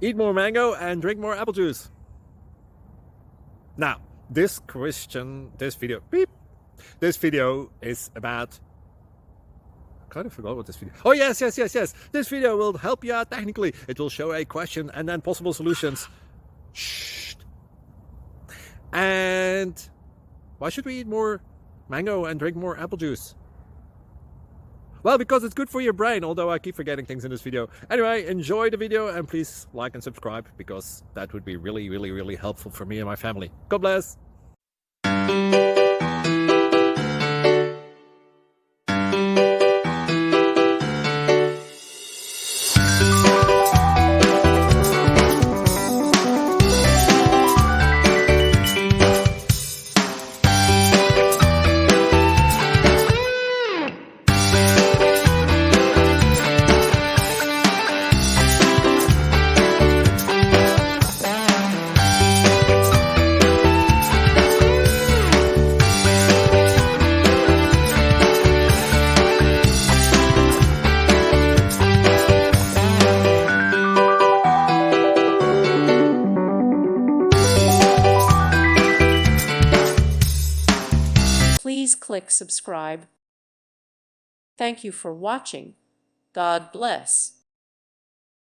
Eat more mango and drink more apple juice. Now, this video is about... I kind of forgot what this video... Oh, yes. This video will help you out technically. It will show a question and then possible solutions. Shh. And why should we eat more mango and drink more apple juice? Well, because it's good for your brain, although I keep forgetting things in this video. Anyway, enjoy the video and please like and subscribe, because that would be really helpful for me and my family. God bless! Please click subscribe. Thank you for watching. God bless.